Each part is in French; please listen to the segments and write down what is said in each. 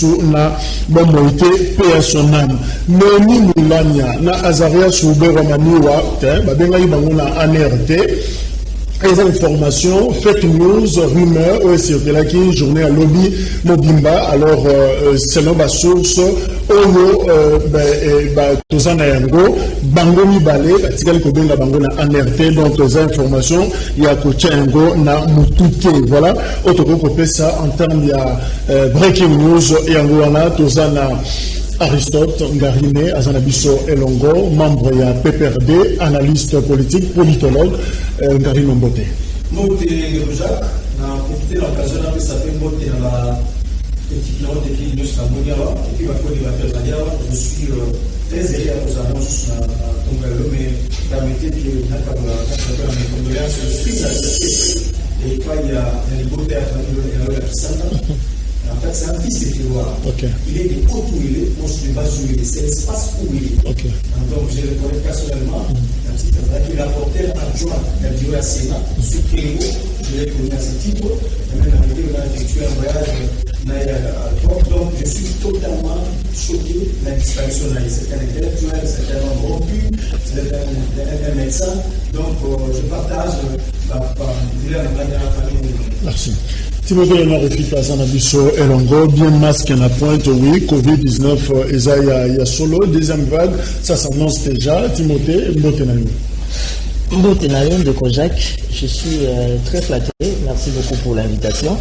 na bomoite personam Noémie Moulania na Azaria Soubera Maniwa babenga ibanguna ANRT. Les informations, fake news, rumeurs, ou circulent qui journée à lobby Mobimba. Alors, selon ma source, Oyo, Tozana Yango, Bango Mibale, Tigali Kobenga Bango na ANRT, donc les informations, il y a Kochango na Mutute. Voilà, autre côté ça en termes de breaking news, Yangoana, Tozana. Aristote Ngarine, Azanabiso Elongo, membre de PPRD, analyste politique, politologue, Ngarine Mbote. Mbote Jacques, on a profité de l'occasion de s'appeler Mbote dans la petite note de l'île de Samoniawa, et puis je suis très aidé à vos annonces dans Tongalo, mais permettez que mes condoléances, je suis satisfait. Et toi, il y a un beau-père de la Kisana. En fait, c'est un fils de Kiroa. Il est de haut où il est, on se base où il est. C'est l'espace où il est. Donc, je le connais personnellement. Il est rapporteur adjoint de la Sénat, sur Kégo. Je l'ai connu à ce titre. Et même il a effectué un voyage donc, je suis totalement choqué de la disparition de c'est un intellectuel, c'est un homme rompu, c'est un médecin. Donc, je partage la famille. Merci. Timothée Norifi Azanabiso Elongo, bien masque à pointe, oui, Covid-19, il y a solo, deuxième vague, ça s'annonce déjà. Timothée, Mbotenayon de Kojak, je suis très flatté, merci beaucoup pour l'invitation.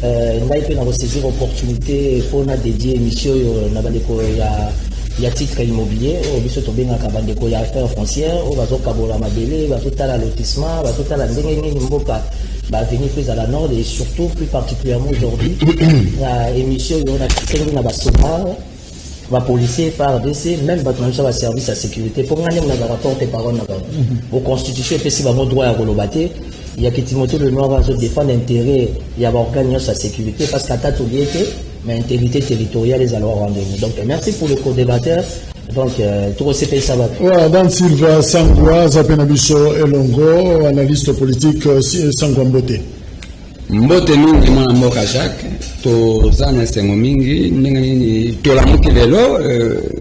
Je vais saisir l'opportunité pour dédier l'émission il y a titre immobilier, au biso tombé dans Kabandeko, il y a affaires foncières, au bazo Kabola Mabele, bazo Tala lotissement, bazo Tala Ndengeni Mboka. Venir plus à la nord et surtout plus particulièrement aujourd'hui la émission il y a quelqu'un na basoma va policier FARDC même battement ça va service à sécurité pour gagner on a rapport tes paroles na au constitution et si va droit à rolobater il y a que Timothée le Noir va se défendre l'intérêt il y a organiser sa sécurité parce qu'à ta mais intégrité territoriale les alors rendez-vous donc merci pour le co-débatteur. Donc, tout le ça va. Voilà, dans Sylvain Sangwa, Zapenabiso Elongo, analyste politique, Sangwa Mbote. Mbote mingi mwana mboka Jacques, tozana sengo mingi, tolamuki lelo,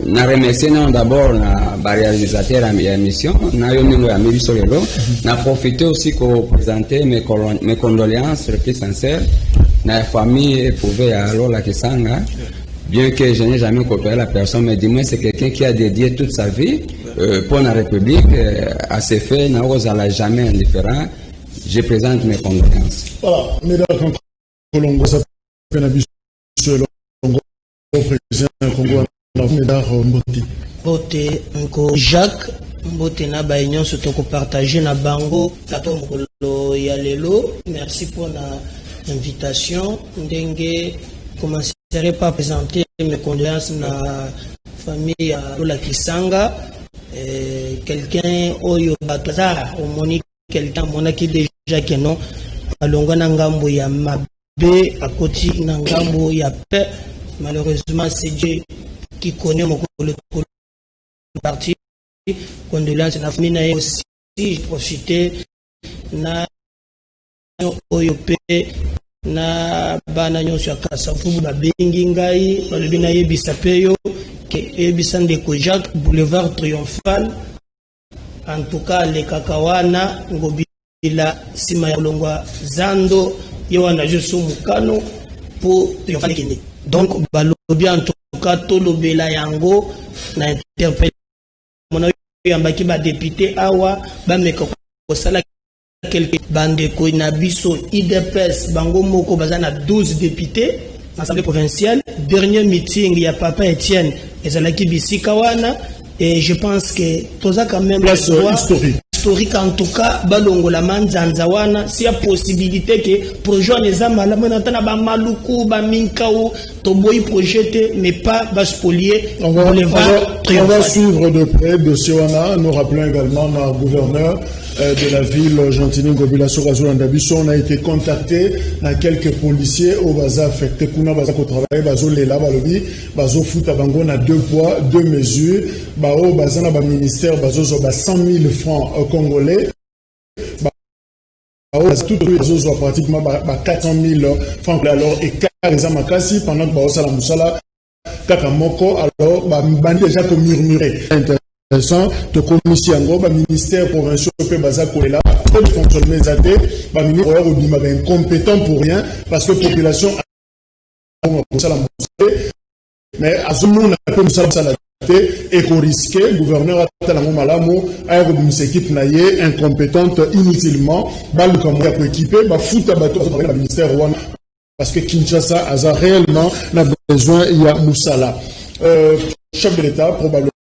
na remercier d'abord na réalisateur à l'émission, na yoningo ya mibiso lelo, na profiter aussi pour présenter mes condoléances les plus sincères, na famille éprouvée à Lola Kisanga. Bien que je n'ai jamais côtoyé la personne, mais dis-moi, c'est quelqu'un qui a dédié toute sa vie pour la République, à ses faits, n'a jamais indifférent. Je présente mes condoléances. Voilà, mesdames, Colombo, ça fait un abus sur le président Congo, Mbote. Mbote, Nko Jacques, Mbote na baignon surtout ko partager na bango, tato mokolo ya lelo. Merci pour l'invitation. Ndenge commencer pas présenter mes condoléances à la famille à Lola Kisanga. Quelqu'un Oyo Bataza, au Monique, quelqu'un qui déjà que non, à Longana Ngambo ya Mabe, à côté Ngambo ya Paix. Malheureusement, c'est Dieu qui connaît mon parti. Condoléances à la famille n'a aussi profité na Oyo Paix. Na bana nyonso ya Kasavubu na bengi ngai balobi na yebisa pe yo ke yebisa ndeko Jacques boulevard triomphal en tout cas le kakawana ngobila sima ya longwa zando yo wana juste mukano pour triomphal kene donc balobi en tout cas to lobela yango na interpellé mona yambaki ba député awa ba meka ko sala quelques bandeko inabiso IDPS bango moko bazana 12 députés à l'Assemblée provinciale. Dernier meeting il y a Papa Etienne ezalaki bisika wana et je pense que toza quand même historique en tout cas balongo la manzanza wana s'il y a possibilité que projet les amala maintenant ba maluku ba minkao to boy projeté mais pas bas spolier on va suivre de près de Sioana. Nous rappelons également notre gouverneur de la ville Gentini Ngobila Sorazo Ndabiso. On a été contacté dans quelques policiers au bazar affecté kuna bazar ko travailler bazo lela balobi bazo futa bango na 2 poids 2 mesures bao bazana ba ministère bazo zo ba 100 000 francs congolais bao tout bazo zo pratiquement ba 400 000 francs alors et eza makasi pendant que baosala musala kaka moko, alors bandi déjà ko murmurer intéressant to komisi yango ba ministère provincial pe baza kolela pour fonctionner zate ba ministre au bima ba incompétent pour rien parce que population musala mais azumuna pe musala et qu'on risquait, gouverneur Atalango Malamo, aérobus équipe naïe, incompétente, inutilement, balle comme on a équipé, fout à bateau dans le ministère Rwanda, parce que Kinshasa a réellement besoin, il y a Moussala. Chef de l'État, probablement,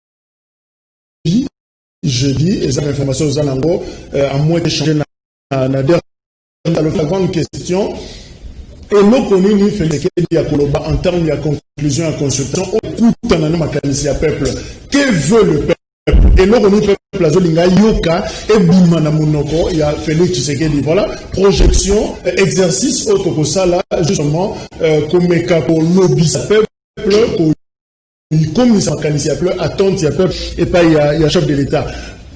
jeudi, et ça, l'information aux Anango, à moins d'échanger dans la grande question. Et nous connaissons en termes de conclusion à consultation, au peuple. Que veut le peuple? Et nous connaissons le peuple, Azolinga, Yoka, et Bimana Monoko, il y a Félix Tshisekedi. Voilà, projection, exercice, autre ça là, justement, comme pour lobby, peuple, comme ils sont qualifiés, attente, il y a peuple, et pas il y a chef de l'État.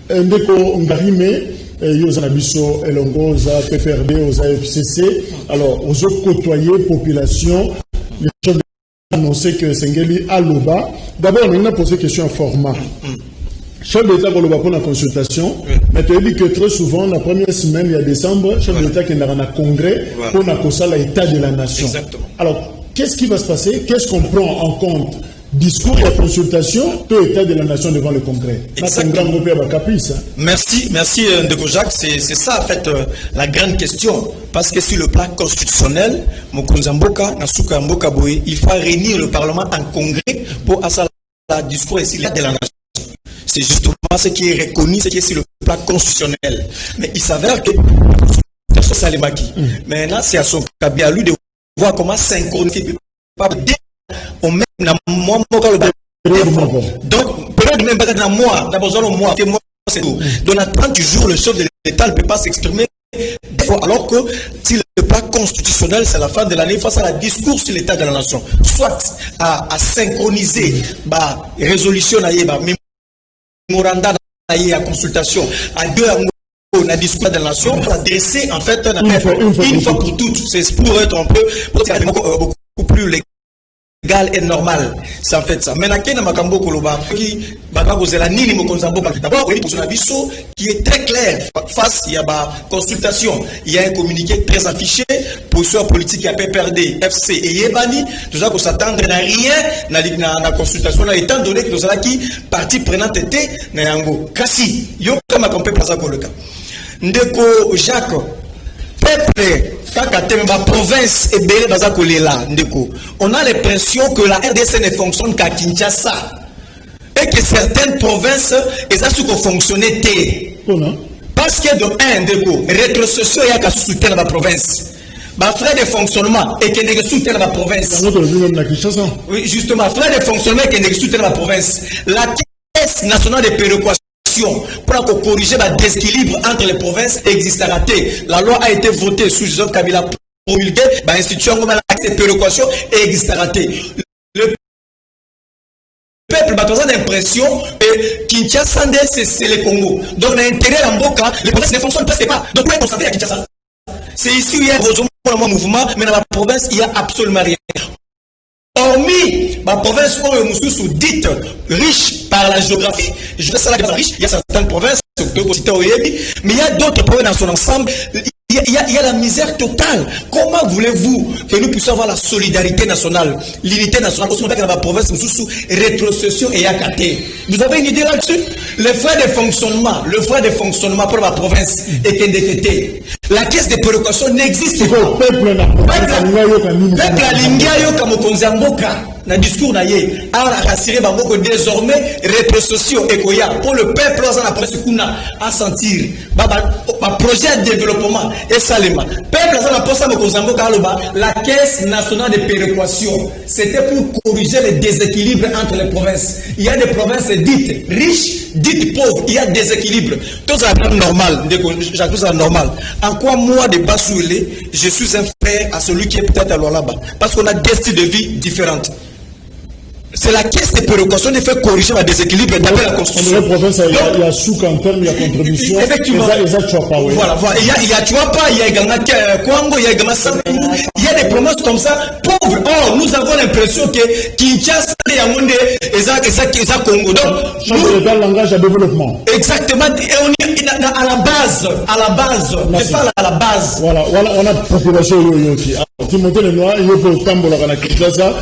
Ndeko Ngarime, Yosa Nabiso, Elongo, Oza PPRD, Oza FCC. Alors, aux autres côtoyer population, les gens ont annoncé que Sengeli Aloba. D'abord, on a posé question en format. Chef d'État pour la consultation, mais tu as dit que très souvent, la première semaine, il y a décembre, chef d'État qui est dans un congrès pour l'état de la nation. Exactement. Alors, qu'est-ce qui va se passer? Qu'est-ce qu'on prend en compte? Discours de consultation, tout état de la nation devant le congrès. Merci, Ndeko Jacques. C'est ça, en fait, la grande question. Parce que sur le plan constitutionnel, il faut réunir le Parlement en congrès pour assurer le discours ici de la nation. C'est justement ce qui est reconnu, ce qui est sur le plan constitutionnel. Mais il s'avère que ça les maquis. Maintenant, c'est à son cabinet à lui de voir comment synchroniser. On met dans moi donc peut-être même pas dans moi d'abord le mois c'est tout. Donc dans 30 jours le chef de l'État ne peut pas s'exprimer alors que si le plan constitutionnel c'est la fin de l'année face à la discours sur l'état de la nation soit à synchroniser résolution mémoranda à consultation à deux on a discuté de la nation pour adresser en fait une fois pour toutes c'est pour être un peu beaucoup plus légal et normal, c'est en fait ça. Maintenant, il y a Makambo Koloba qui d'abord, qui est très clair face il y a consultation, il y a un communiqué très affiché, position politique à PPRD, FC et Yebani, tout ça qu'on s'attendre à rien dans la consultation, étant donné que nous avons qui partie prenante était Nayango. Kasi, yo comme un peu plaza pour le cas. Ndeko Jacques, peuple. Province et Bélé Bazakolela, on a l'impression que la RDC ne fonctionne qu'à Kinshasa et que certaines provinces elles fonctionné parce que de un rétrocession il y a qu'à soutenir la province. Frais de fonctionnement et qui ne soutient la province. Oui, justement, frais de fonctionnement et qui ne soutient la province. La Caisse nationale de péréquation pour corriger le déséquilibre entre les provinces existera. La loi a été votée sous Joseph Kabila promulguée, l'institution de péréquation existera. Le peuple a l'impression que Kinshasa c'est le Congo. Donc l'intérêt en Boka, les provinces ne fonctionnent presque pas. Donc on est concentré à Kinshasa. C'est ici où il y a un mouvement, mais dans la province il n'y a absolument rien. Hormis ma province où nous dite riche par la géographie, je vais ça riche, il y a certaines provinces, mais il y a d'autres provinces dans son ensemble, il y a la misère totale. Comment voulez-vous que nous puissions avoir la solidarité nationale, l'unité nationale, au sein de la province, sous rétrocession et AKT? Vous avez une idée là-dessus? Le frais de fonctionnement pour la province est indéfecté. La caisse de péréquation n'existe pas. Peuple na discours na ye a rassuré bango désormais rétrocession ekoya pour le peuple à presse kuna à sentir projet de développement et salema peuple à la posa mokozamboka aloba la caisse nationale de péréquation c'était pour corriger les déséquilibres entre les provinces. Il y a des provinces dites riches, dites pauvres, il y a des déséquilibres. Tout ça est normal, tout ça est normal. En quoi moi de Bassoulé, je suis un frère à celui qui est peut-être à là-bas parce qu'on a des styles de vie différents. c'est la caisse de péréquation de faire corriger le déséquilibre dans la constitution. Dans la province, il y a sous-canton, il y a contribution. Effectivement. Voilà, il y a Chouapa, il y a Ganga Kwango, il y a Ganga Sambou, il y a des promesses comme ça, pauvres. Or, nous avons l'impression que Kinshasa et Yaoundé, et Congo. Donc, nous, dans le langage de développement. Exactement, et on est à la base, je parle à la base. Voilà, on a population yoyoki. Timothée Lenoir, il faut tambour la Kinshasa,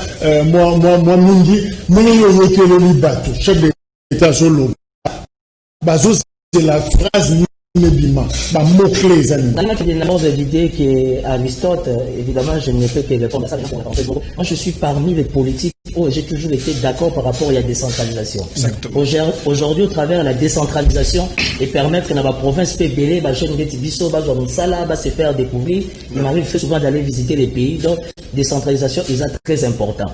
moi, Mingi, yoyoki le libato, chef d'État solo. Bazo, c'est la phrase Nebima, ma mot-clé, les amis. Dans l'abord de l'idée qu'Aristote, évidemment, je ne peux que répondre à ça. Moi, je suis parmi les politiques où j'ai toujours été d'accord par rapport à la décentralisation. Aujourd'hui, au travers de la décentralisation et permettre que dans ma province, PBL, va se faire découvrir. Il m'arrive souvent d'aller visiter les pays. Donc, décentralisation est très important.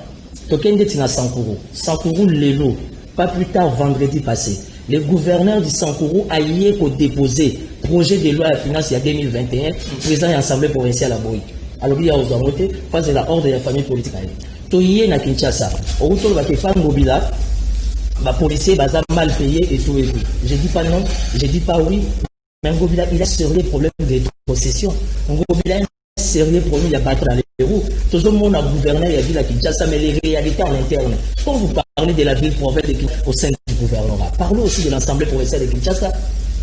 Token de Sankourou, Lelo, pas plus tard vendredi passé. Le gouverneur du Sankourou a hier déposé projet de loi à la finance il y a 2021, président de l'Assemblée provinciale à Boï. Alors, il y a aux amotés, face à la horde de la famille politique. Toyé na Kinshasa, au retour de la femme Mobila, les policiers sont mal payés et tout. Je dis pas non, je dis pas oui, mais Ngobila, il a sérieux problème de possession. Ngobila a un sérieux problème de battre dans les roues. Tout le monde a gouverné la ville à Kinshasa, mais les réalités en interne. Quand vous parlez de la ville provinciale au sein du gouvernement, parlons aussi de l'Assemblée provinciale de Kinshasa.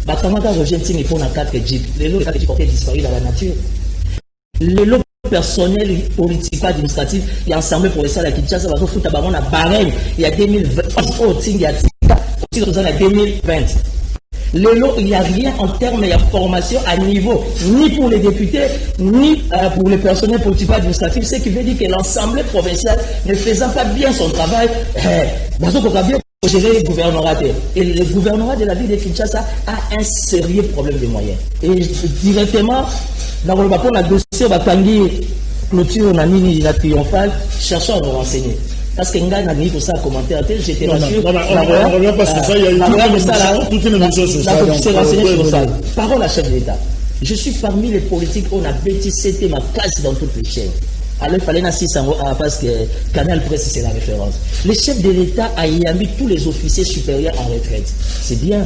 Bakamaka Roger Ting pour 4 jeeps. Les lots de portaient disparu dans la nature. Les lots personnels, politiques, administratifs, il y a l'Assemblée provinciale de Kinshasa, il faut que la barème, il y a 2020, il y a 2020. Le lot, il n'y a rien en termes de formation à niveau, ni pour les députés, ni pour les personnels politiques administratifs, ce qui veut dire que l'Assemblée provinciale ne faisant pas bien son travail, pour gérer le gouvernorat. Et le gouvernorat de la ville de Kinshasa a un sérieux problème de moyens. Et directement, dans le rapport, la dossier va prendre clôture, on a mis la triomphale, cherchant à nous renseigner. Parce que Nga n'a mis tout ça en commentaire, j'étais rassuré. On revient parce que ça, il y a eu toute une émission sur ça. Parole à chef de l'État. Je suis parmi les politiques où on a bêti, c'était ma place dans toutes les chaînes. Alors il fallait n'assister parce que Canal Presse, c'est la référence. Le chef de l'État a mis tous les officiers supérieurs en retraite. C'est bien.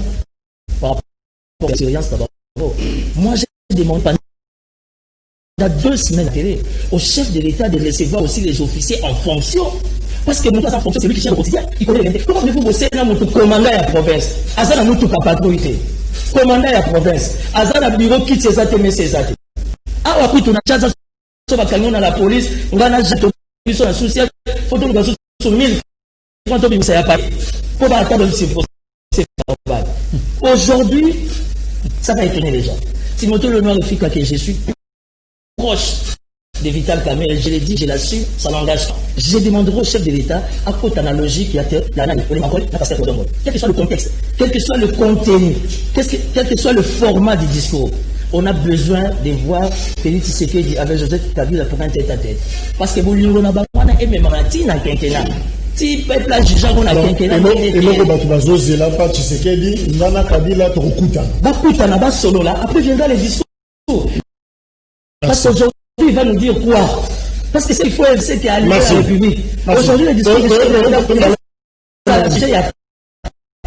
Par rapport à l'expérience d'abord. Moi, j'ai demandé pendant 2 semaines à télé au chef de l'État de laisser voir aussi les officiers en fonction. Parce que nous, en fonction, c'est lui qui tient le quotidien. Il connaît les. Comment voulez-vous bosser dans notre commandant de la province? Azana nous tout patrouille. Commandant de la province. Azana bureau quitte ses athées, mais ses athées. Ah, après, tu n'as pas de camion dans la police. On a jeté sur la société. Faut donc nous sur 1000 francs de ça pas. Pour pas attendre c'est pas. Aujourd'hui, ça va étonner les gens. Timothée Lenoir le fait que je suis proche de Vital Kamerhe, je l'ai dit, je l'assume, ça n'engage pas. Je demanderai au chef de l'État à quoi analogie qui a été quel que soit le contexte, quel que soit le contenu, quel que soit le format du discours. On a besoin de voir Félix Tshisekedi avec Joseph Kabila pour un tête-à-tête. Parce que vous l'avez et même Martin en quinquennat. Si le peuple a jugé qu'on a quinquennat, et le Batubazo, c'est là, pas Tshisekedi, Nana Kabila, Tokuta. Bakuta n'a pas solo là, après viendra les discours. Parce qu'aujourd'hui, il va nous dire quoi? Parce que c'est il faut c'est à la République. Aujourd'hui, le discours il y a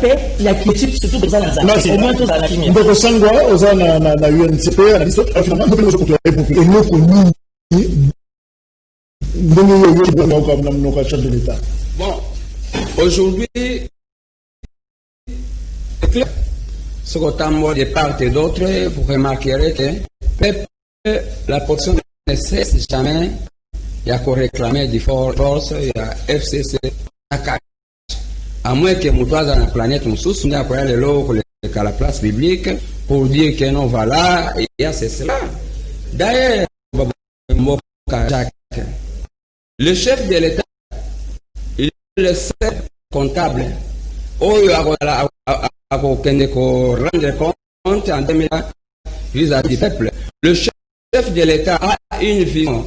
paix, il y a quiétude, surtout dans la zone. Au moins, tous à la chimie. Donc, Sangwa, aux ans, la UNCP, la liste, finalement, nous pouvons se retrouver et nous, comme chef de l'État. Bon, aujourd'hui, ce qu'on de part et d'autre, vous remarquerez que la position ne cesse jamais. Il y a qu'on réclamer des forces, il y a FCC, à moins que nous soyons dans la planète, nous sommes à la place publique pour dire que non, voilà, il y a cela. D'ailleurs, le chef de l'État, il est le seul comptable. Il a rendre compte en 2000 vis-à-vis du peuple. Le chef de l'État a une vision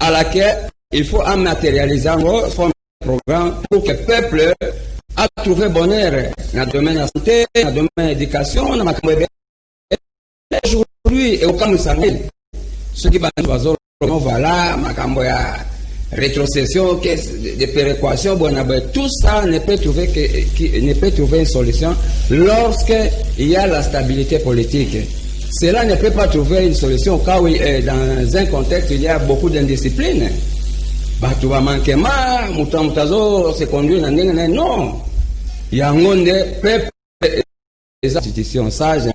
à laquelle il faut matérialiser son programme pour que le peuple a trouvé bonheur dans le domaine de la santé, dans le domaine de l'éducation, dans le domaine de aujourd'hui, et au cas où ça ce qui va nous voilà, Makamboya, rétrocession, des péréquations, tout ça ne peut trouver une solution lorsqu'il y a la stabilité politique. Cela ne peut pas trouver une solution au cas où, dans un contexte où il y a beaucoup d'indiscipline. Tu vas manquer mal, Moutazo se conduit dans non. Il y a un monde peuple et des institutions. Ça, je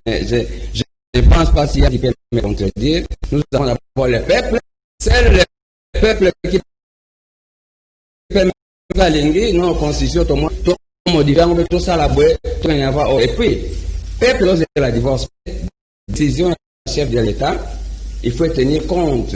ne pense pas s'il y a qui peut me contredire. Nous avons d'abord le peuple. C'est le peuple qui peut aligner nos constitutions, tout modifier, tout ça la boue, tout y avoir. Et puis, peuple, lorsque la divorce, décision du chef de l'État, il faut tenir compte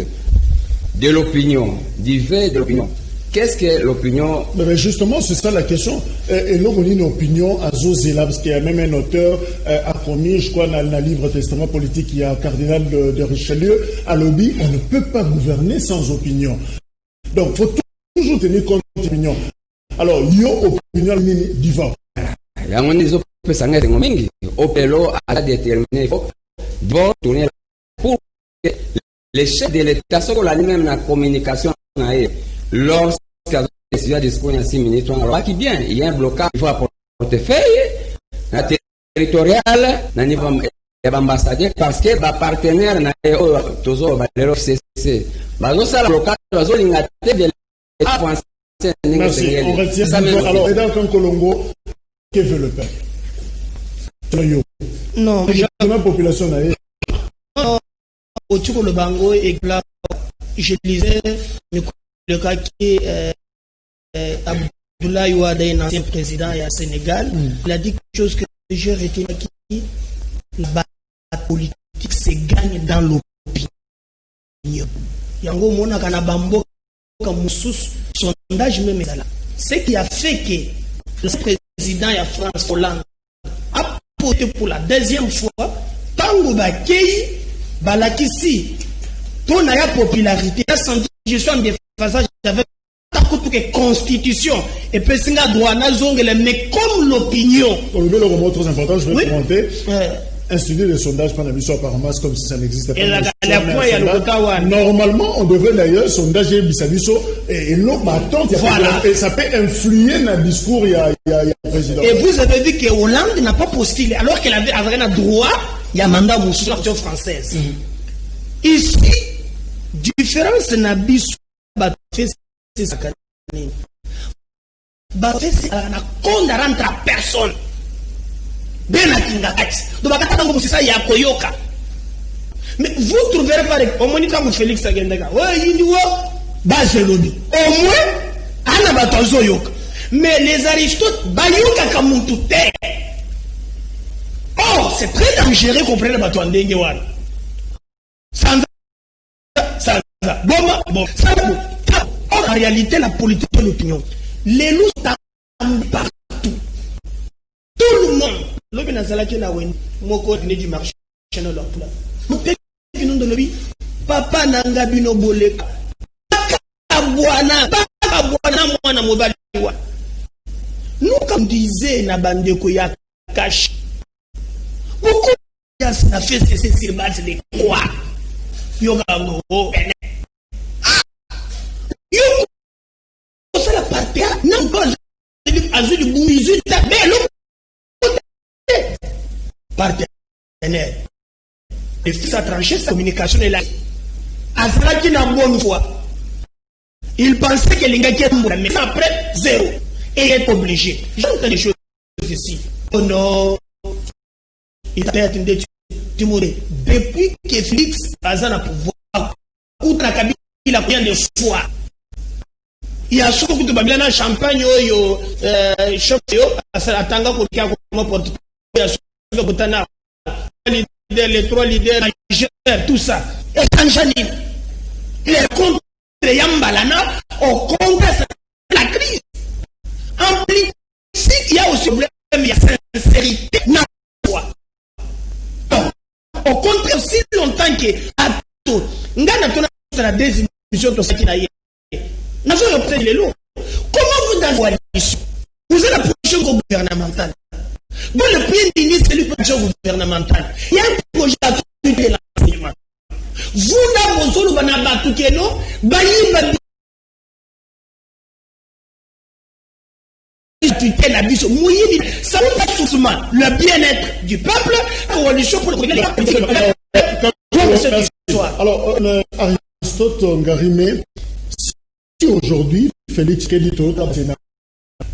de l'opinion, du fait de l'opinion. Qu'est-ce que l'opinion? Mais justement, c'est ça la question. Et là, on a une opinion à Zozela, parce qu'il y a même un auteur a promis, je crois, dans le livre Testament politique, il y a cardinal de Richelieu, à l'objet, on ne peut pas gouverner sans opinion. Donc, il faut toujours tenir compte de l'opinion. Alors, il y a opinion divorce. Il y a un des opinions, Opelo a déterminé, il faut tourner pour que les chefs de l'État, ce qu'on a même la communication, lorsqu'il y a une décision de discours en 6 minutes, on voit qu'il y a un blocage, il faut apporter portefeuille, la territoriale, le niveau ambassadeur, parce que les partenaires, toujours, le FCC, ça, le blocage, de l'État français. Merci, on retient ça. Alors, et dans le Colombo, que veut le peuple? Non, la population n'a autour le Bango et là, je lisais le cas qui Abdoulaye Wade, un ancien président et à Sénégal, il a dit quelque chose que j'ai retenu qui la politique se gagne dans l'opinion. Yango mona kana bambo comme sondage même là. Ce qui a fait que le président de France Hollande a voté pour la deuxième fois tango bakei balakisi ton a popularité je suis en déphasage avec toute constitution et puis singa droit na zongele mais comme l'opinion le mot très important je vais commenter instituer des sondages par la mission apparemment comme si ça n'existait pas. Normalement, on devrait d'ailleurs sondage et l'autre voilà. Et ça peut influer dans le discours il y a président. Et vous avez vu que Hollande n'a pas postulé alors qu'elle avait un droit, il y a un mandat de la française. Ici, différence n'a pas fait c'est la compte rentre à personne. Mais vous trouverez par exemple, au moins Félix Agendega, au moins, mais les Aristotes, oh, c'est très dangereux qu'on prenne le bateau en Denguewan. En réalité, la politique de l'opinion, les loups sont partout. Tout le monde. L'homme n'a pas été là où il du marché dans leur place. Papa nanga bino boleka. Nous, comme disait Nabandeko ya cash, beaucoup de gens ont fait cesser sur base de quoi? Yoga c'est la partie, non pas azul du boumizu, partenaire. Et ça tranché, sa communication est là. Azra qui n'a bonne foi. Il pensait que les gars qui ont mais après, zéro. Et il est obligé. J'entends des choses ici. Oh non. Il a été Timoré. Depuis que Félix Azan a pouvoir, il a combien de fois. Il y a ce que tu vas bien en champagne, chef, à Tanga, pour qu'il y ait les 3 leaders, tout ça. Et Tanjani, il est contre Yambalana, au contre la crise. En plus, il y a aussi problème, il y a sincérité. Au contraire, si longtemps que à tout, la désignation de ce qu'il a eu. Comment vous avez coalition? Vous êtes la position gouvernementale. Bon, le premier ministre, c'est la position gouvernementale. Il y a un projet à tout l'enseignement. Vous, là, vous avez un ça pas forcément le bien-être du peuple, coalition pour le alors, Aristote Ngarimé, si aujourd'hui, Félix Kedito,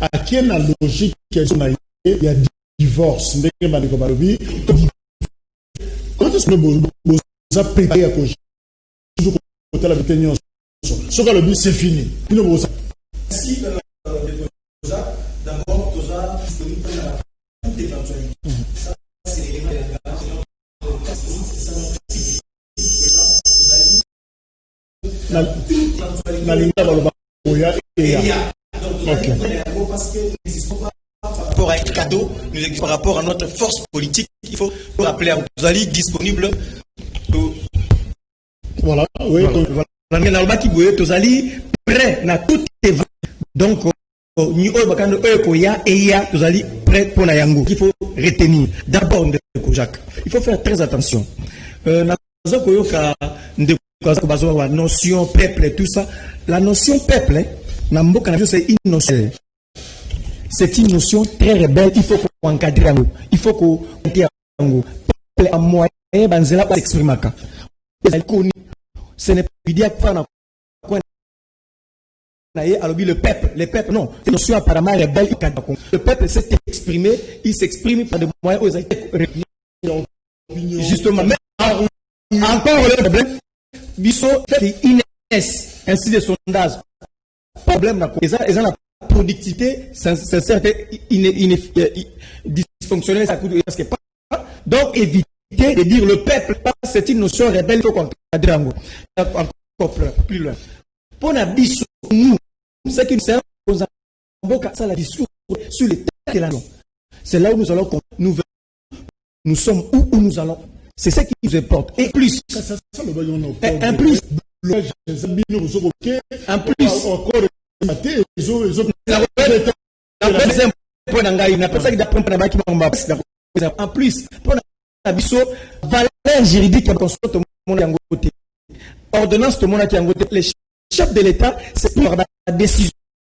à quelle logique il y a divorce, quand est-ce que vous avez préparé à cause de la détention? Ce que le but, c'est fini. Si d'abord, tout ça, disponible pour la toute éventualité. Ça, c'est l'élément par rapport à un cadeau, par rapport à notre force politique, il faut rappeler à Tozali disponible. Voilà, oui. Tozali prêt à tout événement. Donc, il faut retenir d'abord il faut faire très attention. La notion peuple et tout ça, la notion peuple, c'est une notion très rebelle. Il faut qu'on encadre, il faut qu'on peuple à moyen banzela pour s'exprimer. Ce n'est pas dire quoi le peuple, les peuples, non. C'est une notion apparemment rebelle. Le peuple s'est exprimé, il s'exprime par des moyens où justement, mais encore le problème, Bissot fait une ainsi des sondages. Problème, ils ont la productivité, c'est dysfonctionnelle, ça coûte presque pas. Donc, éviter de dire le peuple, c'est une notion rebelle, il faut qu'on cadre encore plus loin. Pour la Bissot, nous, ce qui nous sert aux ça la discours sur les terres de la langue. C'est là où nous allons, nous sommes où nous allons. C'est ce qui nous importe. Et plus. Un plus. Un plus. En plus, pour la Bissot, valeur juridique qui consulte tout le monde en côté. Ordonnance, tout le monde qui en côté. Les chefs de l'État, c'est pour la décision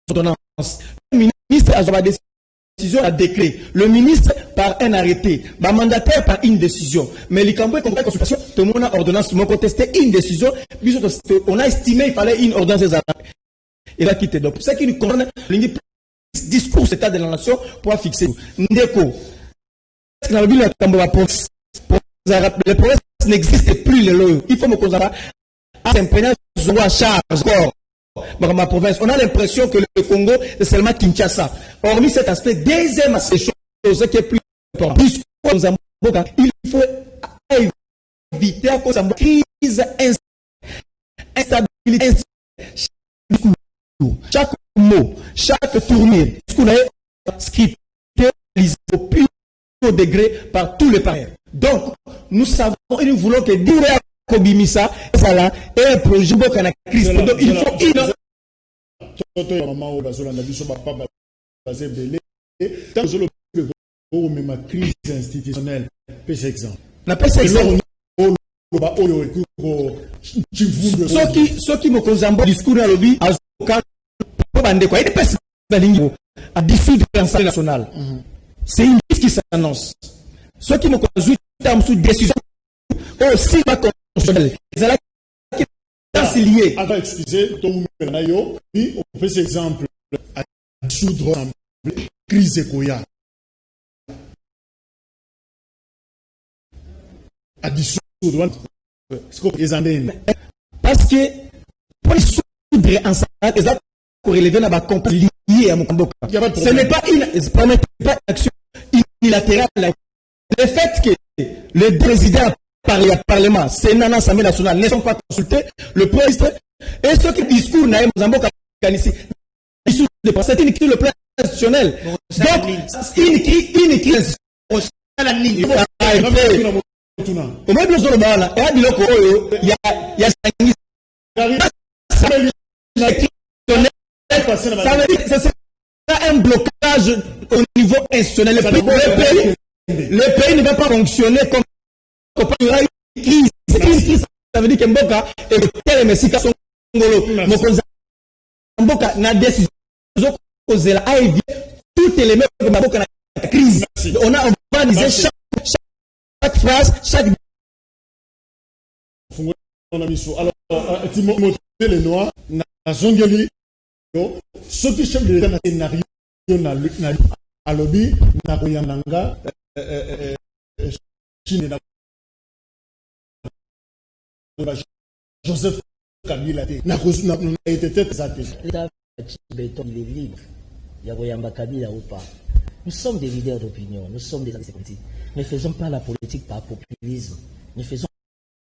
d'ordonnance. Le ministre a la décision à décret. Le ministre par un arrêté. Le mandataire par une décision. Mais les Cambouais, comme consultation, tout le monde a ordonnance, tout le monde a contesté une décision. On a estimé qu'il fallait une ordonnance. Et là, quitter. Donc, ce qui nous concerne, le discours état de la nation pour fixer. Ndeko. Les provinces n'existent plus. Il faut me considérer à charge encore. Dans ma province, on a l'impression que le Congo est seulement Kinshasa. Hormis cet aspect, deuxième aspect, chose qui est plus important. Il faut éviter à cause de la crise, instabilité, chaque mot, chaque tournure, ce qu'on a scripté au plus haut degré par tous les parents. Donc, nous savons et nous voulons que Douré Kobimisa est un projet qui a crise. Donc, il faut une crise institutionnelle. Exemple. Ceux qui me considèrent discours à l'objet, à dissoudre l'Assemblée nationale. C'est une crise qui s'annonce. Ceux qui me considèrent sous décision aussi pas constitutionnelle. C'est lié. Avant, excusez, oui, on fait cet exemple à dissoudre l'Assemblée, crise Ekoya. À dissoudre, parce que pour dissoudre ensemble, les actes relever dans la compagnie liée à Mokamboka. Ce n'est pas une action unilatérale. Le fait que le président par le Parlement, Sénat, l'Assemblée nationale ne sont pas consultés, le président et ceux qui discours dans Mozambique, c'est une crise le plan institutionnel. Donc, une crise. Au moins, nous ça veut dire que c'est un blocage au niveau institutionnel. Le pays ne va pas fonctionner comme il y aura une crise. C'est une crise. Ça veut dire que Mboka et le tel Messika sont Mboka n'a décidé a évité toute élément comme la crise. On va dire chaque phrase, chaque. Alors, Timothée Lenoir, na zongeli, ce qui chef de l'État na scénario na alobi na koyananga Chine na Joseph Kabila na été tête ça l'État béton il est libre. Il y a Koyamba Kabila ou pas. Nous sommes des leaders d'opinion, nous sommes des acteurs politiques. Ne faisons pas la politique par populisme. Ne faisons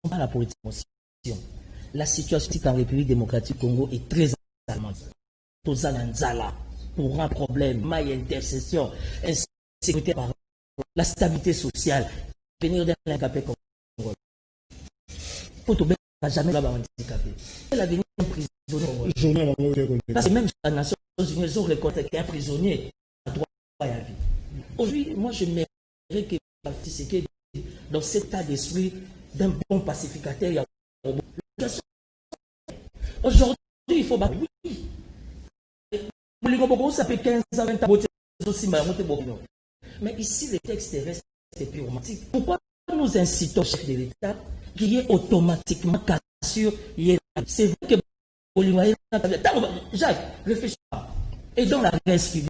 pas la politique par émotion. La situation en République démocratique du Congo est très alarmante. Tozananzala, pour un problème, maille intercession, insécurité par la stabilité sociale, venir d'un handicapé Congo. Pour tout n'a jamais là-bas handicapé. Elle a venu prisonnier. Parce que même la Nation Unies, ils ont reconnu qu'un prisonnier a droit à la vie. Aujourd'hui, moi je m'aimerais que participer dans cet état d'esprit d'un bon pacificateur. Il y a aujourd'hui, il faut battre. Oui. Ça fait 15 ans, 20 ans, mais ici, le texte reste purement. Pourquoi nous incitons, chef de l'État, qu'il y ait automatiquement cassure? C'est vrai que Jacques, réfléchis pas. Et dans la reste publique.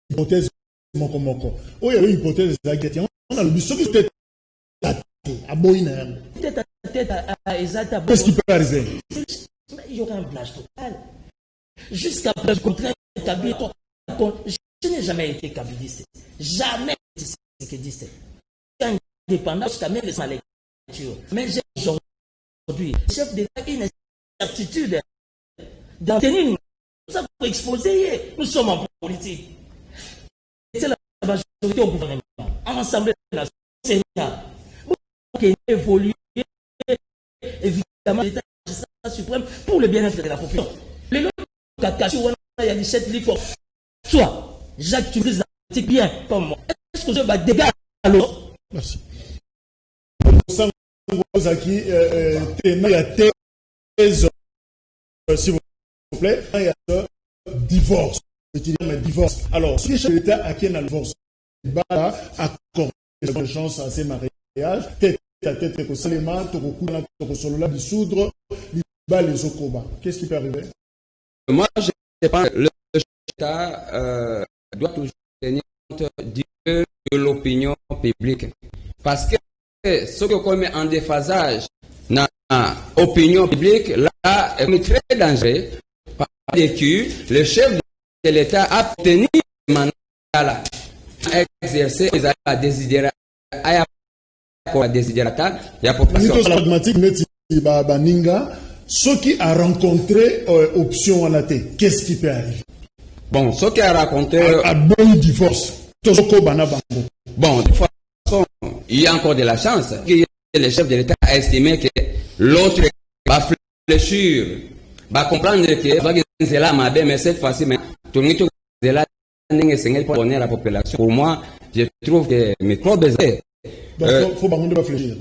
L'hypothèse Mokomoko. Oh, il y a l'hypothèse de la question. On a le but de à Boïna. Tête à tête à Ezata. Qu'est-ce qui peut arriver? Il y aura un blage total. Jusqu'à preuve contraire, je n'ai jamais été kabiliste. Jamais été séquediste. Indépendant, jusqu'à même les lecture. Mais j'ai aujourd'hui, chef d'État, une incertitude d'en tenir. Nous avons exposé, nous sommes en politique. C'est la majorité au gouvernement, ensemble de la Sénat. Qui évolue, évidemment, l'État suprême pour le bien-être de la population. Les lois il y a 17 livres. Toi, Jacques, tu utilises la politique bien comme moi. Est-ce que je vais dégager alors? Merci. Il y a thèse, s'il vous plaît, il y a divorce. Divorce. Alors, si l'État a qui un divorce, il va accorder des chances à ces mariages, tête à tête, dissoudre, les Okoba. Qu'est-ce qui peut arriver? Moi, je pense que le État doit toujours tenir compte de l'opinion publique. Parce que ce qu'on met en déphasage dans l'opinion publique, là, est très dangereux. Par que le chef de l'État a obtenu le mandat là, a exercé la désidérata, il y a population. Ce qui a rencontré option à la tête, qu'est-ce qui peut arriver? Bon, ce qui a rencontré. Un bon divorce. Bon, de toute façon, il y a encore de la chance que le chef de l'État a estimé que l'autre va réfléchir, va comprendre que c'est là, mais cette fois-ci, c'est là pour donner à la population. Pour moi, je trouve que mes trop besoin. Donc, il faut pas réfléchir.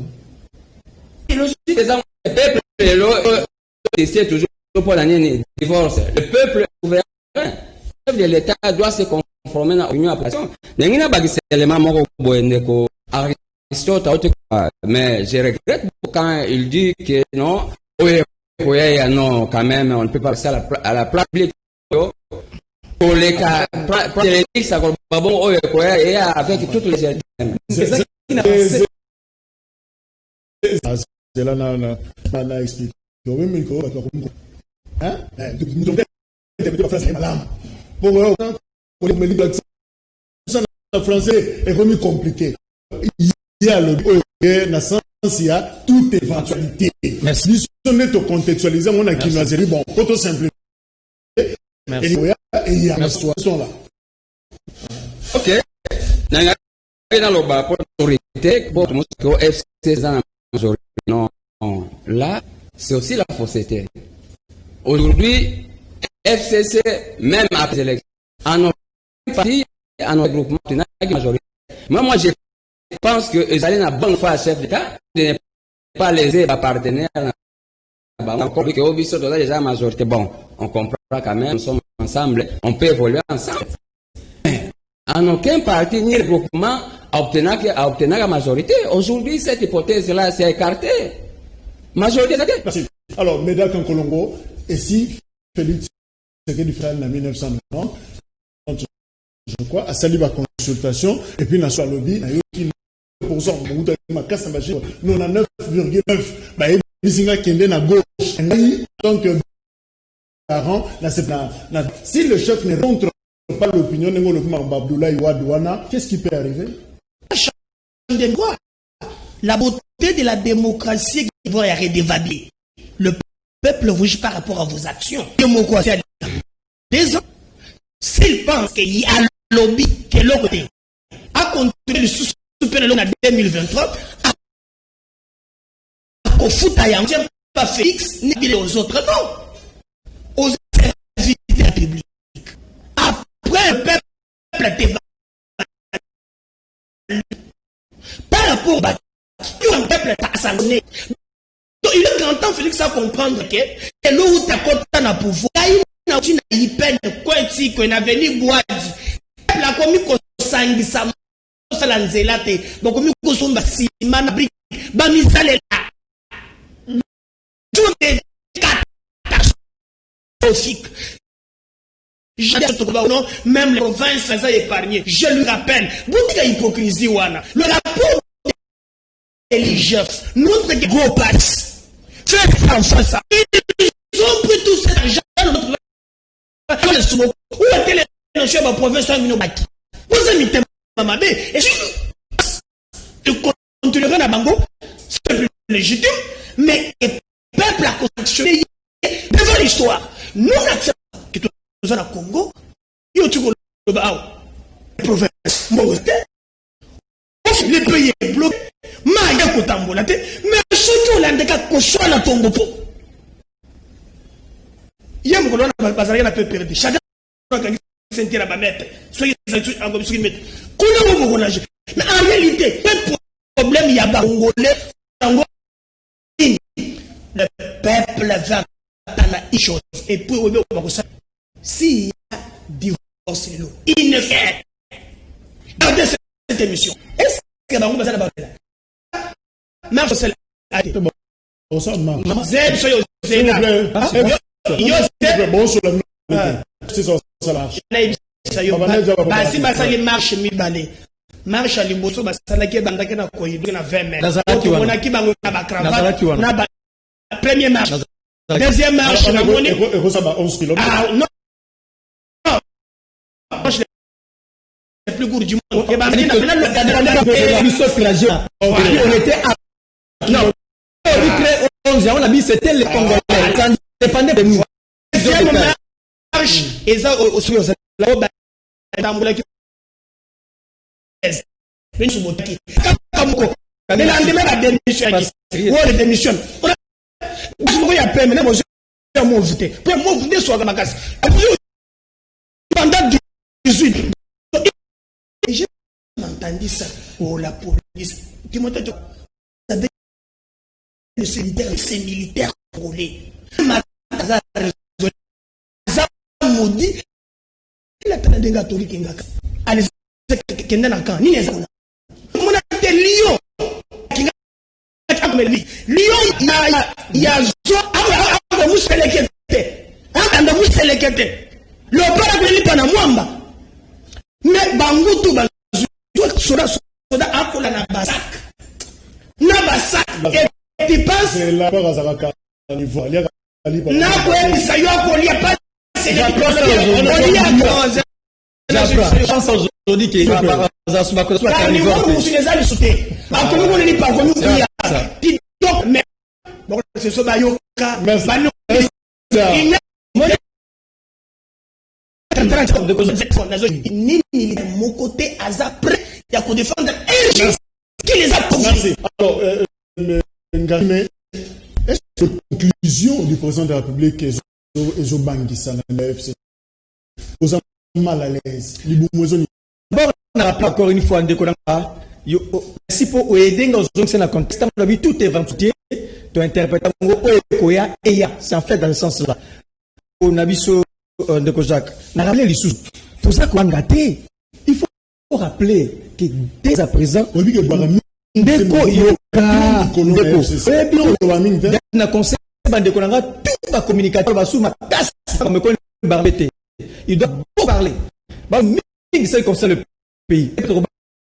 Le peuple c'est toujours pour l'année divorce. Le peuple souverain, le chef de l'État doit se conformer à l'union à la population. Mais je regrette quand il dit que non, non, quand même, on ne peut pas passer à la place publique. Pour les cas, ça ne pas bon, et avec toutes les systèmes. C'est là, on a expliqué. Hein? Le français est remis compliqué. Il y a le sens, il y a toute éventualité. Merci. Si on est contextualisé, on a qui nous a dit, bon, faut tout simplifier. Merci. Et il y a une situation là. Ok. Dans le bas, pour l'autorité, pour tout le monde, FC dans la majorité. Non, là, c'est aussi la fausseté. Aujourd'hui, FCC, même après l'élection, en notre parti, en notre groupement, c'est une majorité. Moi, je pense que ils allaient la bonne fois à chef d'État de ne pas léser les partenaires. On comprend que au déjà majorité. Bon, on comprend quand même, nous sommes ensemble, on peut évoluer ensemble. Mais en aucun parti ni regroupement à obtenir la majorité. Aujourd'hui, cette hypothèse-là s'est écartée. Majorité, c'est merci. Alors, Médac Nkolongo, et si Félix Tshisekedi fait en 1990, je crois, à sali la consultation, et puis, dans le lobby, il y a 99,9, bah, il y a à gauche. Donc, si le chef ne rentre pas l'opinion de Abdoulaye Wadouana, qu'est-ce qui peut arriver? La beauté de la démocratie qui va arrêter d'évader. Le peuple vous juge par rapport à vos actions. S'il pense qu'il y a un lobby qui est l'autre côté, à continuer de soutenir en 2023, au foot à Yang, pas Félix, ni aux autres, non. Aux services publics. Après, le peuple a été par rapport à le peuple a sanctionné. Donc, il est grand temps, Félix, à comprendre que c'est là où tu as compté à pouvoir. Il y a une peine, quoi, il y a venu boire. Le peuple a commis qu'on s'anguissa, ça l'a zélaté. Donc, comme il y a si, manabri, bamisale là. Tout est catastrophique. Même les provinces sont épargnées. Je lui rappelle, vous dites qu'il y a hypocrisie, le rapport de l'IGF, notre gros parti, fait en face. Ils ont pris tout cet argent dans notre où était le chef de la province de Minobaki. Vous avez mis Mamabé et je continuerai à Bango, c'est plus légitime, mais le peuple a construit devant l'histoire. Nous n'acceptons que tout ça au Congo, il y a tout le province, le pays est bloqué, mais surtout l'Andeka Koshua na Tongo. Il y a un peu de perdre. Chacun a senti la banette. Soyez en commission de mettre. Mais en réalité, le problème, il y a des Congolais. Le peuple va attendre une chose. Et puis, s'il y a divorce, il ne fait. Regardez cette émission. Est-ce que vous avez la marche celle ça marche. Basi basali marche mibale marche à liboso basalaki bandaki na koyibi na 20 mètres monaki bango na ba cravate na ba première marche deuxième marche na moni et ça va 11 km. Ah non marche le plus court du monde et basi na on était à non on a dit c'était les Congolais ça dépendait de nous. Deuxième marche et ça aussi la robe d'amboulaki une soumotaki kamuko et la lendemain la démission qui ou la démission on a appelé maintenant moi je m'en voté pour moi voter sur la casse pendant 18 et j'ai entendu ça pour la police qui m'a dit c'est militaire congolais maudit la tana denga tori kengaka allez kenda na kan ni neza mona te lion kinga akameli lion na ya zo aba muselekete anda muselekete le para kweli pana mwamba me bangutu ba soda akola na basak et tu penses la para zakaka niveau na kweli sayo akolia pas aujourd'hui que mon côté il y a qu'on défendre qui les a merci. Alors Ngame, est-ce que la conclusion du président de la République est aux mal à l'aise. D'abord, on a rappelé encore une fois, si pour aider dans un contexte, tout est ventilé, tu interprètes c'est en fait dans le sens là. On a vu de Jacques, n'a rappelé les sous. Tout ça qu'on a gâté. Il faut rappeler que dès à présent, on dit que Barami, Ndeko Yoka, Ndeko, na conseil Bandeko Nanga, tout va communiquer, va sous ma tasse, comme qu'on Barbete. Il doit beaucoup parler. Bah, mais c'est comme ça le pays.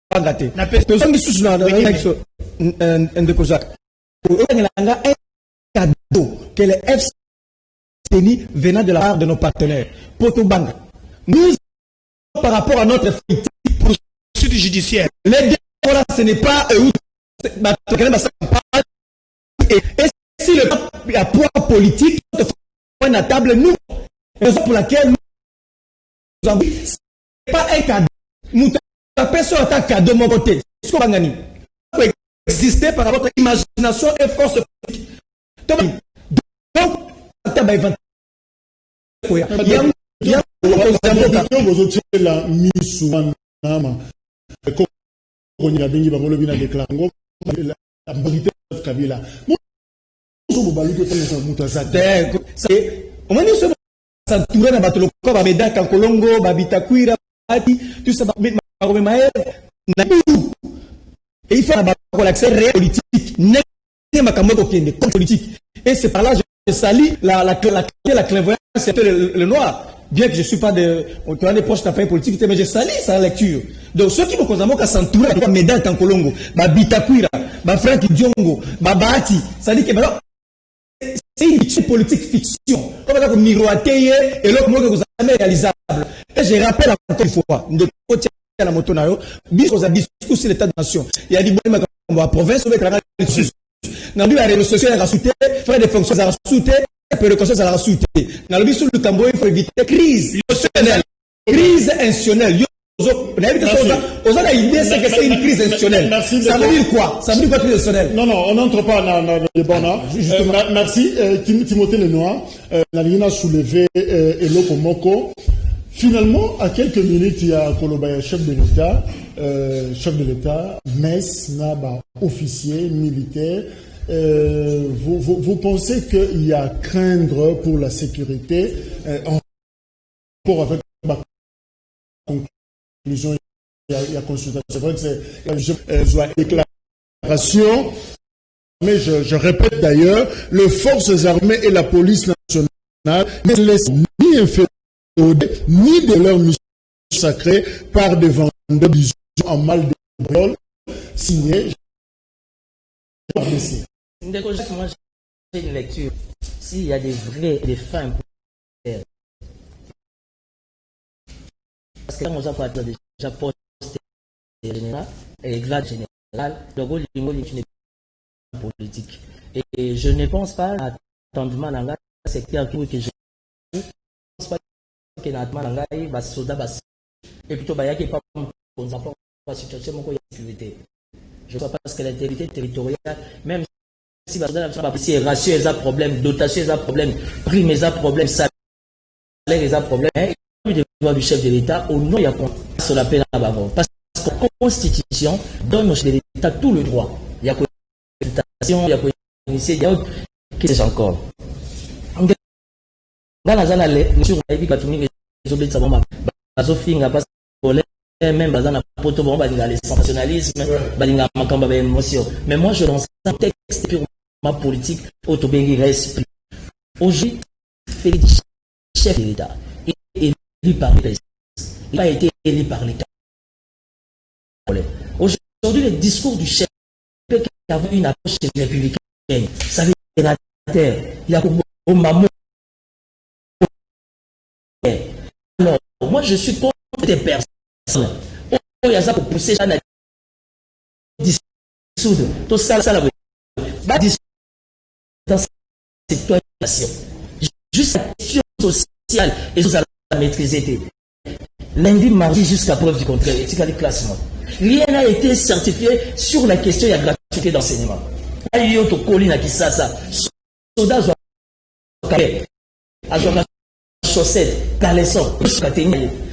Pas gâté. La personne qui sous Ndeko Jacques. Un cadeau que les FCNI venant de la part de nos partenaires. Potobanga. Nous, par rapport à notre poursuite judiciaire, les démocrates, ce n'est pas et si le peuple a poids politique, il faut une table, nous, raison pour laquelle nous avons dit, ce n'est pas un cadeau. Nous tapons sur un cadeau de mon côté. Ce qu'on va gagner. Il faut exister par rapport à votre imagination et force politique. Donc, la table est 20. Il y a la mise sous un nama. Quand il a béni, il a déclaré la vérité de Kabila. Au moins, nous sommes entourés de bateaux, Babeda, Kankolongo, Babitakuira, tout ça, et il faut avoir l'accès réel politique, politique. Et c'est par là que je salue la clairvoyance, c'est le noir. Bien que je ne suis pas de proche d'affaires politiques, mais je salue sa lecture. Donc, ceux qui me concernent, qu'à s'entourer, comme Médan Kankolongo, Babitakuira, Frank Diongo, Babati, ça dit que maintenant, c'est une politique fiction. Comme ça, vous miroitez et l'autre mot que vous avez réalisable. Et je rappelle encore une fois, de côté à la moto, bisous à discours sur l'état de nation. Il y a dit, bon, la province, on va être dans la réseau social, il a rajouté, faire des fonctions, il a rajouté, peu de conscience, il a rajouté. Dans le but sur le Cambodge, il faut éviter crise institutionnelle. Crise institutionnelle. On a l'idée, c'est que c'est une crise institutionnelle. Ça veut dire quoi? Ça veut dire quoi, crise institutionnelle? Non, on n'entre pas dans le débat là. Merci, Timothée Lenoir. La a soulevé Eloko Moko. Finalement, à quelques minutes, il y a Kolobaya, chef de l'État, Metz, Naba, officier, militaire. Vous pensez qu'il y a à craindre pour la sécurité en rapport avec ma conclusion, il y a consultation. C'est vrai que c'est déclaration, mais je répète d'ailleurs, les forces armées et la police nationale ne laissent ni inférer ni de leur mission sacrée par des vendeurs d'illusions en mal de brol signé par les moi j'ai une lecture. S'il y a des fins pour faire, parce que quand on a déjà posté général et grade général, le rôle est une politique. Et je ne pense pas à attendement dans le secteur que je ne pense pas que dans le soldat et plutôt il n'y a pas de situation de sécurité. Je crois parce que l'intégrité territoriale, même si c'est ratio, il y a problème, dotation, il y a problème, prime, il y a problème, salaire, il y a problème. Le devoir du chef de l'État, au nom, il y a sur la peine à Bavon. Parce que la Constitution donne au chef de l'État tout le droit. Il y a consultation, il y a initié, il y a qu'est-ce que c'est encore. Dans la zone, monsieur, on a dit que les objets de sa maman, même dans la poto, le sensationnalisme, émotion. Mais moi, je lance un texte pour ma politique, autobéri respect. Aujourd'hui, Félix, chef de l'État, est élu par les présidents. Il n'a pas été élu par l'État. Aujourd'hui, le discours du chef peut avoir une approche républicaine. Ça veut dire la terre. Il y a au maman. Alors, moi, je suis contre des personnes. Il y a ça pour pousser ça à dissoudre. Tout ça, ça, dans cette situation. Juste la question sociale et sociale à maîtriser. Lundi, mardi, jusqu'à preuve du contraire. C'est le classement. Rien n'a été certifié sur la question de la gratuité d'enseignement. Il y a une colline qui ça. Soda, chaussettes, caleçons, ça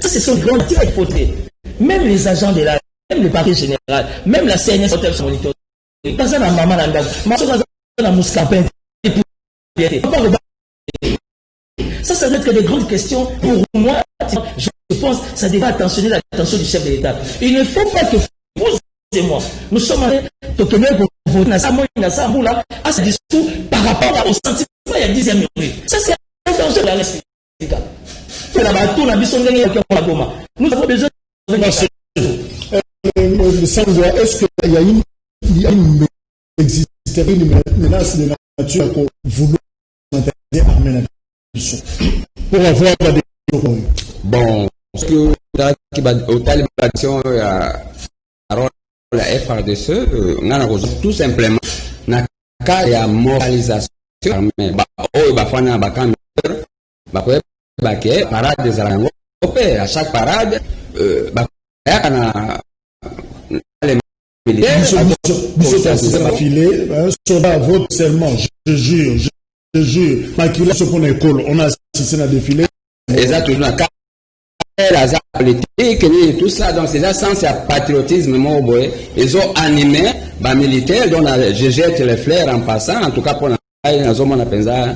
c'est son grand tir à fauteuil. Même les agents de la, même le parquet général, même la CNS hôtel sont monitorés. Dans ça, la maman, la mouskapin, Ça doit être des grandes questions pour moi. Je pense que ça devrait attentionner l'attention du chef de l'État. Il ne faut pas que vous et moi, nous sommes en train de tenir pour voter à ce discours par rapport au sentiment il y a 10e minute. Ça, c'est un danger de la République. Nous avons besoin de est-ce qu'il y a une menace de nature pour vouloir armer la nation pour avoir des bon, parce que au Taliban, la FRDC, tout simplement, n'a qu'à la moralisation, mais parade des Arangos, à chaque parade, les militaires, un soldat vote seulement, je jure, maquillé ce qu'on école, on a assisté à un défilé. Exactement. La politique et tout ça, donc c'est là sens il y a patriotisme, ils ont animé les militaires, donc je jette les fleurs en passant, en tout cas pour la zone on appelle ça,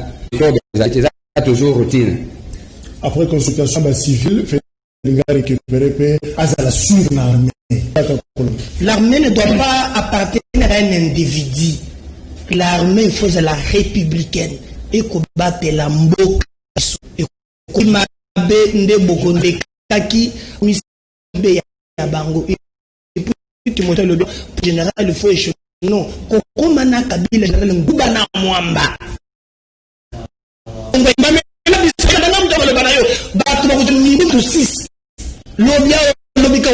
toujours routine. Après consultation civile, les gars récupérés à la sur-armée. L'armée ne doit pas appartenir à un individu. L'armée, il faut la républicaine. Et combattre la mboka. Et combattre les Taki, ya bango. Et puis tu montes le général, il faut échouer. Non, Kokomana Kabila, général Ngoubana Mwamba. On va même le banayo, battre au niveau de 6. L'obia, l'obika,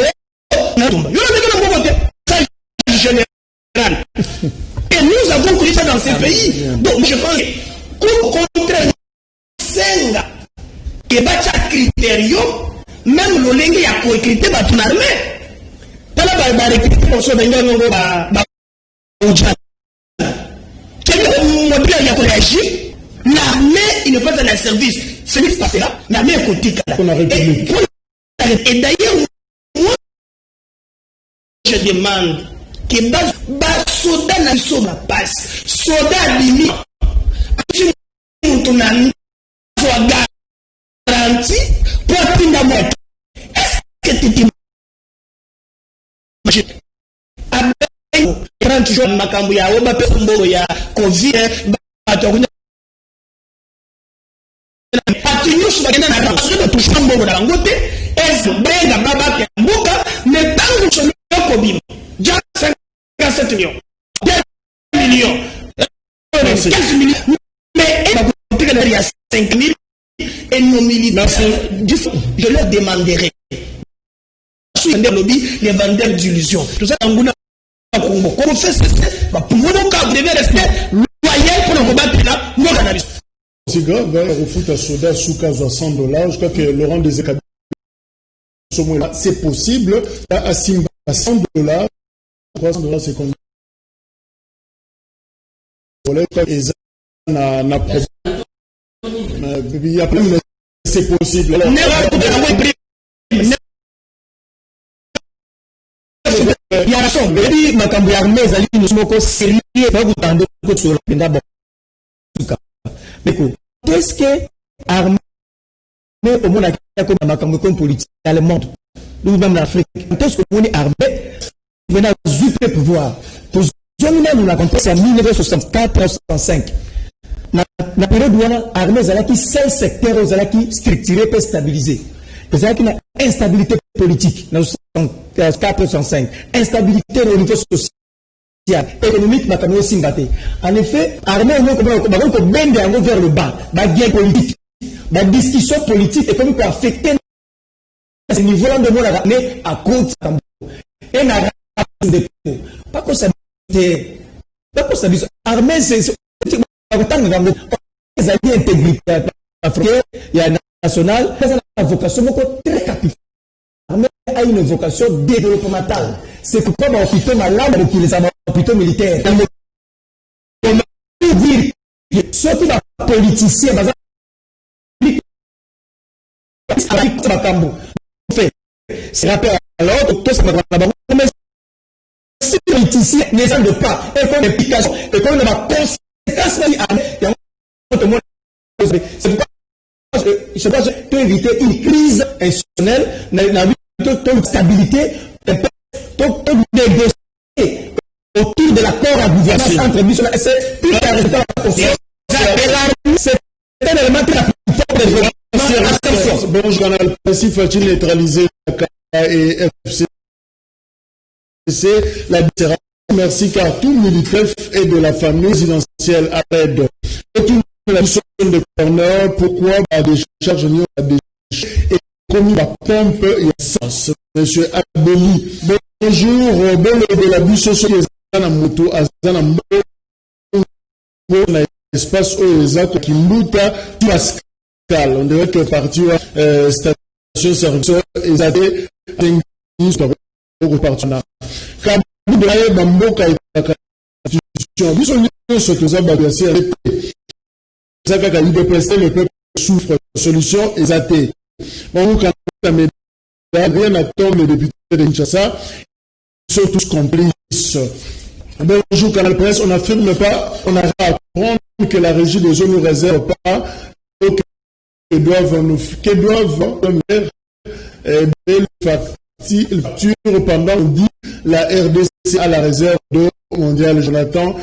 général. Et nous avons connu ça dans ces pays. Donc je pense qu'au contraire, Senga, et battre critérium. Même le lingue a coécrit par ton armée. T'as la recruté pour ce vendeur non l'armée, il ne fait pas un service. Celui qui passe là, l'armée est côté. Et d'ailleurs, moi, je demande que bas soda n'a pas passe. Soda limite. Si on a soit garanti pour atteindre la mort. Est-ce que tu dis 30 jours makambo ya oba pe mboro ya covid atinyo subagenda na raso de toucher mboro na ngote ez benga baba ke mbuka mais tangu chomo kobima ja 57 millions 2 millions 15 millions mais il y a 5 000 et nos militaires je leur demanderai les vendeurs d'illusions tout ça on fait pour vous devez rester loyal pour nous combattre là nous analysons. C'est grave, au foot à soda sous cas à $100. Je crois que Laurent Desekabila, c'est possible. À Simba, à $100, $300, c'est combien? C'est possible. Il y a raison, mais il m'a cambié l'armée, nous sommes sérieux, il faut que tu sur la mais qu'est-ce que l'armée au monde a comme politique dans le monde, nous même l'Afrique, qu'est-ce que vous voulez armée, vous avez le pouvoir. Pour nous avons compté en 1964-65. La période où l'armée qui seul secteur qui structuré pour stabiliser. Vous avez une instabilité politique dans 1964-65, instabilité au niveau social, économique, en effet, l'armée on vers le bas, la guerre politique, la discussion politique, et comme il peut affecter ce niveau-là de l'armée à cause de la pas que ça armée, c'est les alliés intégrité africaine, il y a nationale, la vocation très capitale. L'armée a une vocation développementale. C'est pourquoi on hôpital malade avec les hôpitaux militaires. On peut dire que ceux qui sont politiciens, c'est rappel à l'autre, tout ça va mais si les politiciens n'existent pas, et qu'on implication, et qu'on a conséquence, c'est pourquoi peut éviter une crise institutionnelle, une stabilité, pour négocier autour de l'accord à gouvernance entre nous. C'est plus un résultat de la confiance. C'est un élément très important. Bon, je canal principe faut-il neutraliser la et FCC la différence. Merci car tout militaire est de la famille présidentielle à l'aide. Et tout la mission de corner, pourquoi des charges et comme la pompe et sens. Monsieur Abeli, bonjour, bon de la bus social na moto azana mbo na espace où exact qui luta Pascal. On dirait que parti station service exact au partenaire. Quand vous voyez Bamboka et la constitution, vous sont surtout ça bagasser avec ça quand il déplacer le peuple souffre solution exacte. Bon quand rien n'attend les députés de Kinshasa, ils sont tous complices. Bonjour Canal Presse, on n'affirme pas, on a à apprendre que la régie des eaux ne réserve pas que doivent des factures pendant on dit la RDC à la réserve d'eau mondiale. Jonathan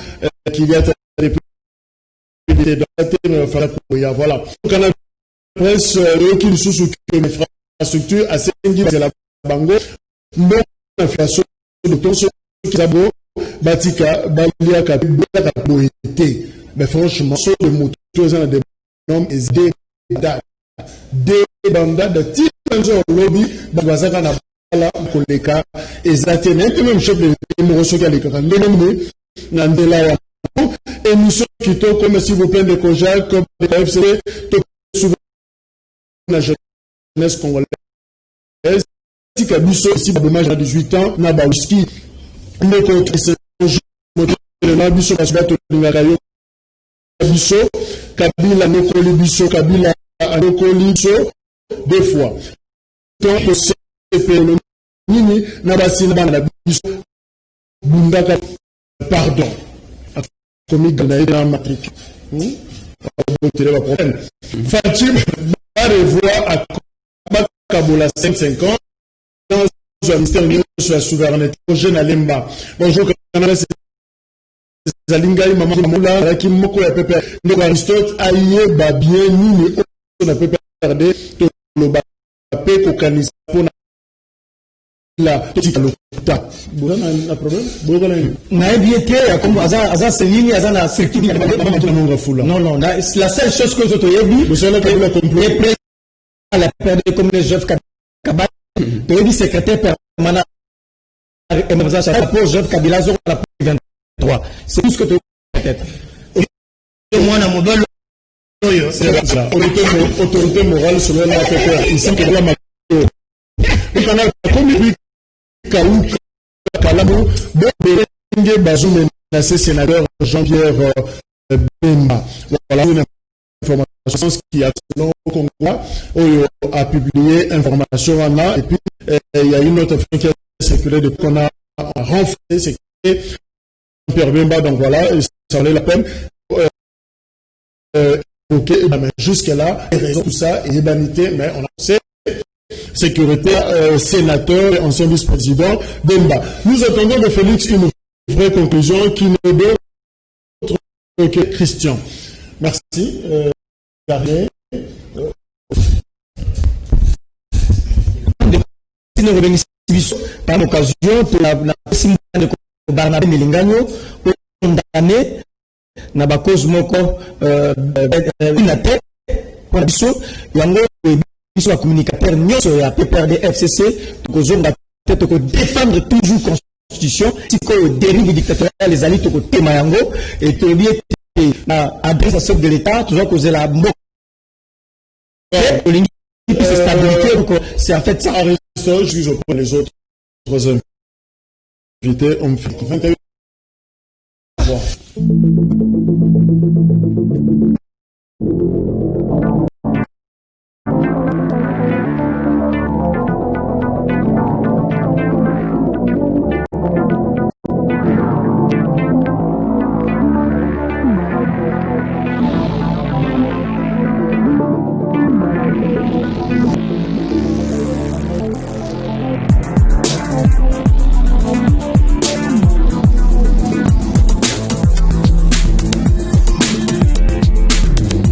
qu'il y a des voilà. Canal Presse, qui sous infrastructure à c'est la bango, non inflation de ton qui d'abord Batika, Balia, Kaboité. Mais franchement, sur le moto, des noms et des bandas de type de lobby, Bazaka na bala, Koleka, et Zatene, même chef de l'émotion qui a les campagnes, Nandela, émission qui tourne comme s'il vous plaît de Kojak, comme le FCD, souvent la jeunesse congolaise. Kabiso, ici, dommage à 18 ans, Nabauski, le contre le Nabiso, Kabiso, Kabila, Nokoli Biso, Kabila, Nokoli Biso, deux fois. Donc, c'est le Nini, Nabasina, Nabiso, Bundaka, pardon. Comique dans la matrique. Fatim va revoir à Kabola 5-5 ans. Dans le ministère de la souveraineté, Eugène Alemba. Bonjour, Canada, c'est Zalingaï, Maman Moula, qui moko ya pepe, donc Aristote, Aïe, Babien, Nini, on a pepe regardé, le Bapé, Kokanis, pour la petite locata. Vous avez un problème? Vous avez un bien, comme Azan, c'est ligne, Azan a circulé. Non, non, la seule chose que je te dis, vous savez que vous l'avez compris. La perte comme les Jeuves Kabila, le secrétaire permanent pour Jeuves Kabila, la 23. C'est tout ce que tu as peut-être. Moi, dans mon bol, c'est ça. Autorité morale sur la PPR. Il semble que la macro. Le canal, comme il Kaou, Kalamo, Bébé, Bazou, menacé sénateur Jean-Pierre Bemba. Voilà une information qui a selon Congo a publié information en a, et puis il y a une autre information qui a circulé depuis qu'on a renforcé, c'est que Jean-Pierre Bemba, donc voilà, ça valait la peine. Ok, mais jusque-là, tout ça, et humanité, mais on a sait. Sécurité, sénateur et ancien vice-président Bemba. Nous attendons de Félix une vraie conclusion qui ne doit être que Christian. Merci. Carrière. Par l'occasion, pour la de Barnabé Melingano, condamné, n'a pas cause moko, une tête, pour la biso, yango, ils sont communicateurs, nous sommes à PPRD FCC, nous sommes défendre toujours la Constitution, si nous dérive dictatorial, les alliés, nous sommes Mayango, et nous sommes adresse à chef de l'État, nous sommes la mort. C'est en fait ça. Je suis au point les autres invités, on me fait 21.